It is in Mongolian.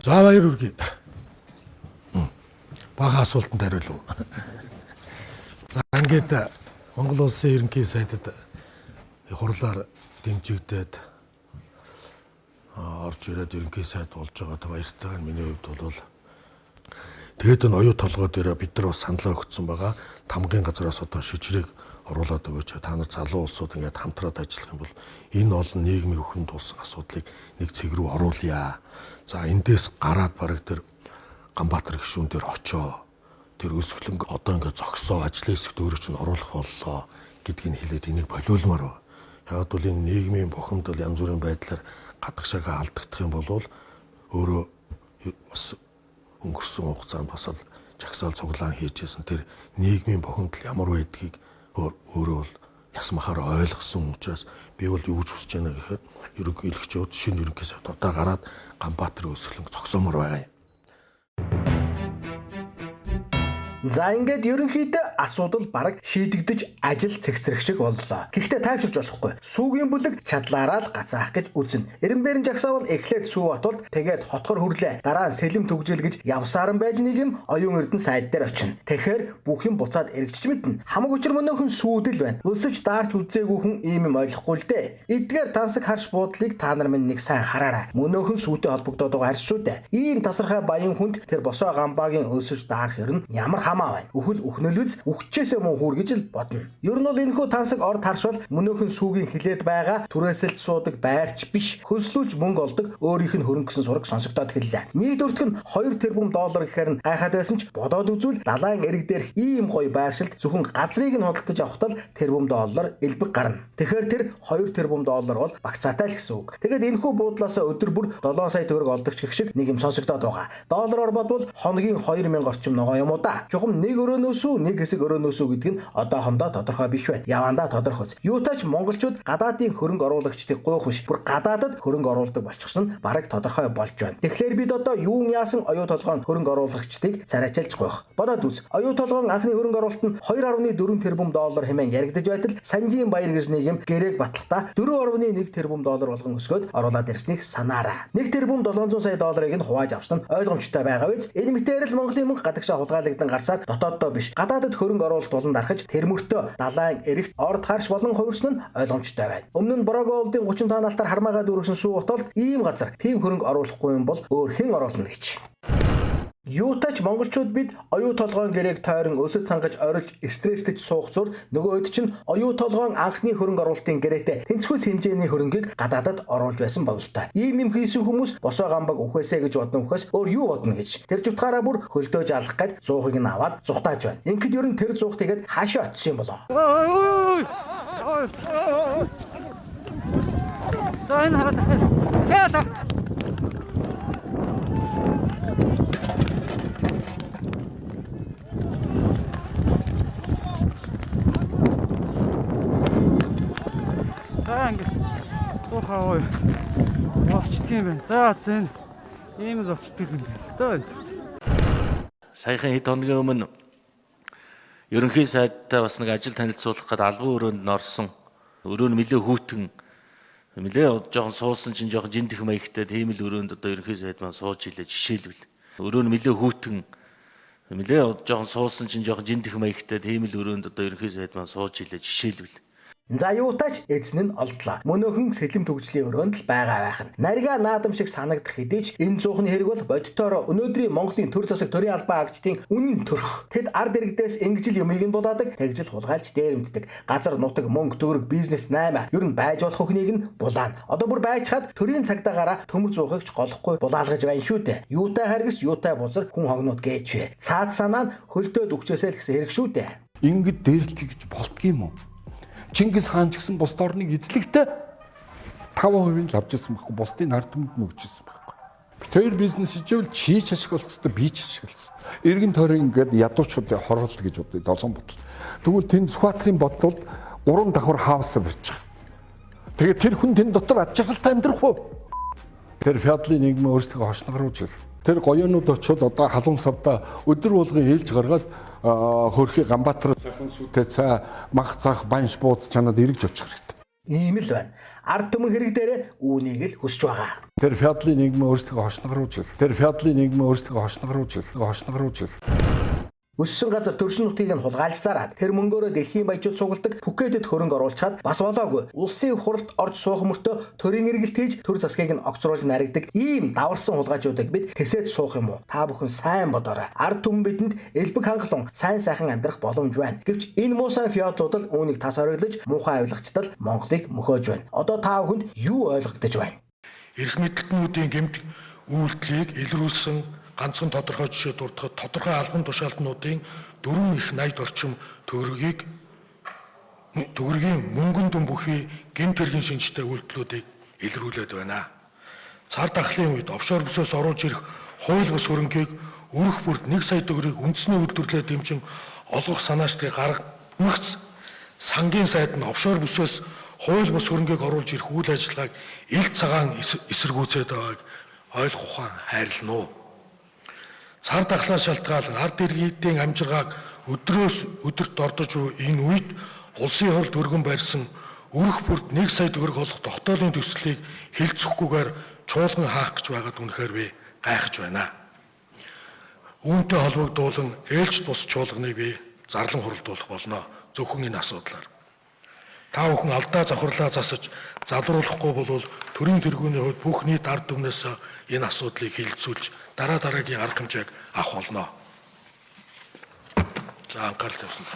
За баяр үргээ. Бага асуултанд хариулв. За ингээд Монгол улсын ерөнхий сайдад хурлаар дэмжигдээд орж ирээд ерөнхий сайд болж байгаад баяртай. Миний хувьд бол тэгээд энэ оюу толгой дээр бид нар бас саналаа өгсөн байгаа. Тамгын газраас одоо шижрэг оруулаад өгөөч. Та нар залуу улсууд ингээд хамтраад ажиллах юм бол энэ олон нийгмийн өхөн тулсан асуудлыг нэг цэг рүү оруулъя. За эндээс гараад бараг тэр Ганбаатар гишүүн дээр очоо. Тэр өсгөлөнг одоо ингээд зогсоо ажлын хэсэгт өөрөө чинь оруулах боллоо гэдгийг хэлээд энийг болиулмаар байна. Яг бол энэ нийгмийн бухимдал янз бүрийн байдлаар гадагшаага алдагдах юм бол өөрөө бас өнгөрсөн хугацаанд бас л жагсаал цуглаан хийжсэн тэр нийгмийн бухимдал ямар байдгийг өөрөө бол ясмахаар ойлгосон учраас би бол юу гэж хүсэж байна гэхээр ерөнхийлөгчөд шинэ ерөнхий сайд одоо гараад Ганбаатар өсгөлөнг зогсоомор байгаа юм. За ингээд ерөнхийдөө асуудал бараг шийдэгдэж ажил цэгцрэх шиг боллоо. Гэхдээ тайвширч болохгүй. Сүүгийн бүлэг чадлаараа л гацаах гэж үзнэ. Эренбэрэн жагсаавал эхлээд сүү батулд тэгээд хотгор хүрлээ. Дараа нь сэлэм төгжил гэж явсаран байж нэг юм оюун эрдэнэ сайд дээр очино. Тэгэхээр бүх юм буцаад эргэжч мэднэ. Хамаг учир мөнөөхөн сүүдэл байна. Өсөж даарч үзээгүй хүн ийм юм ойлгохгүй л дээ. Эдгээр тансаг харш буудлыг та нар минь нэг сайн хараарай. Мөнөөхөн сүйтэй холбогдоод байгаа харш шүү дээ. Ийм тасархай баян хүнд тэр босоо гамбаагийн өсөж даарх хэрн ямар Үхэл үхнэлвэз үхчээсээ мөн хүүр гэж л бодно. Ер нь бол энэхүү тансаг орд харшвал мөнөөхөн сүүгийн хилээд байгаа түрээсэлд суудаг байрч биш хөлслүүлж мөнгө олдог өөрийнх нь хөрөнгө гэсэн сураг сонсогдоод хэллээ. Нийт өртөх нь 2 тэрбум доллар гэхээр нь гайхаад байсан ч бодоод үзвэл далайн эрэг дээр ийм гоё байршилд зөвхөн газрыг нь худалдаж авахтал тэрбум доллар элбэг гарна. Тэгэхээр тэр 2 тэрбум доллар бол багцаатай л гэсэн үг. Тэгээд энэхүү буудлаас өдөр бүр 7 сая төгрөг олдог шиг нэг юм сонсогдоод байгаа. Доллараар бодвол хоногийн 2000 орчим ногоо юм уу да. Жухам нэг өрөөнөөс үү нэг хэсэг өрөөнөөс үү гэдэг нь одоохондоо тодорхой биш байна. Явандаа тодорхой. Юутайч монголчууд гадаадын хөрөнгө оруулагчдыг гойх биш. Бүр гадаадад хөрөнгө оруулдаг болчихсон нь бараг тодорхой болж байна. Тэгэхээр бид одоо юун яасан оюу толгойн хөрөнгө оруулагчдыг царайчилж гойх. Бодоод үз. Оюу толгойн анхны хөрөнгө оруулалт нь 2.4 тэрбум доллар хэмээн яригдж байтал Санжийн баяр гэж нэг юм гэрээг батлахтаа 4.1 тэрбум доллар болгон өсгөөд оруулаад ирснийг санаарай. 1 тэрбум 700 сая долларыг нь хувааж авсан нь ойлгомжтой байгаа биз? Энэ мэтээр л Монголын мөнгө гадагшаа хулгайлагдсан гарсаад дотооддоо биш гадаадд хөрөнгө оруулалт болон дарахж тэр мөртөө далайн эрэгт орд харш болон хувирсан нь ойлгомжтой байна. Өмнө нь Борогоолдын 30 танаалтаар хармаагаад үргэсэн сүү ботолд ийм газар тийм хөрөнгө оруулахгүй юм бол өөр хэн оруулна гэж. Юутач монголчууд бид оюу толгойн гэрээг тойрон өсөж сангаж орилж стресстэж суух зур нөгөөд чинь оюу толгойн анхны хөрөнгө оруулалтын гэрээтэй тэнцвэс хэмжээний хөрөнгийг гадаадад оруулж байсан бололтой. Ийм юм хийсэн хүмүүс босоо гамбаг үхээсэ гэж бодно үхээс өөр юу бодно гэж. Тэр жутгаараа бүр хөлдөөж алах гээд зуухыг нь аваад зугатааж байна. Ингээд ер нь тэр зуух тэгээд хаашаа очсон юм болоо. Ингээд суухаа болчдөг юм байна. За зэн ийм л болчдөг юм байна. Саяхан хэд хоногийн өмнө ерөнхий сайдтай бас нэг ажил танилцуулах гээд албан өрөөнд норсон. Өрөө нь нэлээ хүүтэн нэлээ жоохон суусан чинь жоохон жиндэх маягтай тийм л өрөөнд одоо ерөнхий сайд маань сууж илээ жишээлбэл. Өрөө нь нэлээ хүүтэн нэлээ жоохон суусан чинь жоохон жиндэх маягтай тийм л өрөөнд одоо ерөнхий сайд маань сууж илээ жишээлбэл. За юутач эзэн нь олдлоо. Мөнөөхөн сэлэм төгжлийн өрөөнд л байгаа байх нь. Нарга наадам шиг санагдах хэдий ч энэ зуухны хэрэг бол бодитоор өнөөдрийн Монголын төр засаг төрийн албан агчдын үнэн төрх. Тэд ард иргэдээс ингэж л юмыг нь булаадаг, тэгж л хулгайлж дээрэмддэг. Газар нутаг мөнгө төгрөг бизнес 8 ер нь байж болох хүнийг нь булаана. Одоо бүр байж хаад төрийн цагдаагаараа төмөр зуухыг ч голохгүй булаалгаж байна шүү дээ. Юутай харгас юутай бузар хүн хогнууд гэж вэ. Цаад санаа нь хөлдөөд өгчөөсэй л гэсэн хэрэг шүү дээ. Ингэж дээрлэх гэж болдгийм үү? Чингис хаан ч гэсэн бус орныг эзлэхдээ 5% л авч ирсэн байхгүй, бусдын ард түмэнд нь өгчсэн байхгүй. Тэр бизнес хийвэл чи ч ашиглалттай би ч ашиглалттай. Иргэн тойрон ингээд ядуучуудыг хоруулах гэж бодъё 7 бодол. Тэгвэл тэнд Сүхбаатарын бодлол 3 давхар хаус барьж байгаа. Тэгээд тэр хүн тэн дотор аж аргалтай амьдрах уу? Тэр феодалын нийгэм өөрсдөө хошногруулж ирэх. Тэр гоёнууд очиод одоо халуун савда өдөр болгон ээлж гаргаад хөрхи Ганбаатар сайхан сүтээ цаа мах цаах банш бууз чанад эргэж очих хэрэгтэй. Ийм л байна. Ард түмэн хэрэг дээрээ үүнийг л хүсэж байгаа. Тэр феодлын нийгэм өөрсдөө хошногруулж их. Тэр феодлын нийгэм өөрсдөө хошногруулж их. Өссөн газар төрсөн нутгийг нь хулгайлцаараад тэр мөнгөөрөө дэлхийн баяжууд цугладаг Пүкетэд хөрөнгө оруулчихад бас болоогүй. Улсын хуралд орж суух мөртөө төрийн эргэлт хийж төр засгийг нь огцруулж наригдаг ийм даварсан хулгайчуудыг бид тэсээд суух юм уу? Та бүхэн сайн бодоорой. Ард түмэн бидэнд элбэг хангалуун сайн сайхан амьдрах боломж байна. Гэвч энэ муу сайн феодлууд л үүнийг тас хориглож муухай авилгачтал Монголыг мөхөөж байна. Одоо та бүхэнд юу ойлгогдож байна? Эрх мэдлэгнүүдийн гэмт үйлдэлийг илрүүлсэн ганцхан тодорхой жишээ дурдахад тодорхой албан тушаалтнуудын 4 их 80 орчим төгрөгийн мөнгөн дүн бүхий гэмт хэргийн шинжтэй үйлдэлүүдийг илрүүлээд байна. Цар тахлын үед офшор бүсээс оруулж ирэх хууль бус хөрөнгийг өрөх бүрд 1 сая төгрөгийг үндэсний үйлдвэрлэлээр дэмжин олгох санаачдыг гаргамагц сангийн сайд нь офшор бүсээс хууль бус хөрөнгийг оруулж ирэх үйл ажиллагааг ил цагаан эсэргүүцээд байгааг ойлгох ухаан хайрлана уу? Цар тахлаас шалтгаалan ард иргэдийн амжиргааг өдрөөс өдөрт ордож буй энэ үед улсын хурлд өргөн барьсан өрөх бүрд 1 сая төгрөг олох тогтоолын төслийг хэлцэхгүйгээр чуулган хаах гэж байгаад үнэхээр би гайхаж байна. Үүнтэй холбогдуулан ээлж бус чуулганыг би зарлан хуралдуулах болно. Зөвхөн энэ асуудлаар. Та бүхэн алдаа завхарлаа засаж залруулахгүй бол төрийн тэргүүний хувьд бүх нийт ард түмнээс энэ асуудлыг хилцүүлж дараагийн арга хэмжээг авах болно. За анхаарал тавьсан.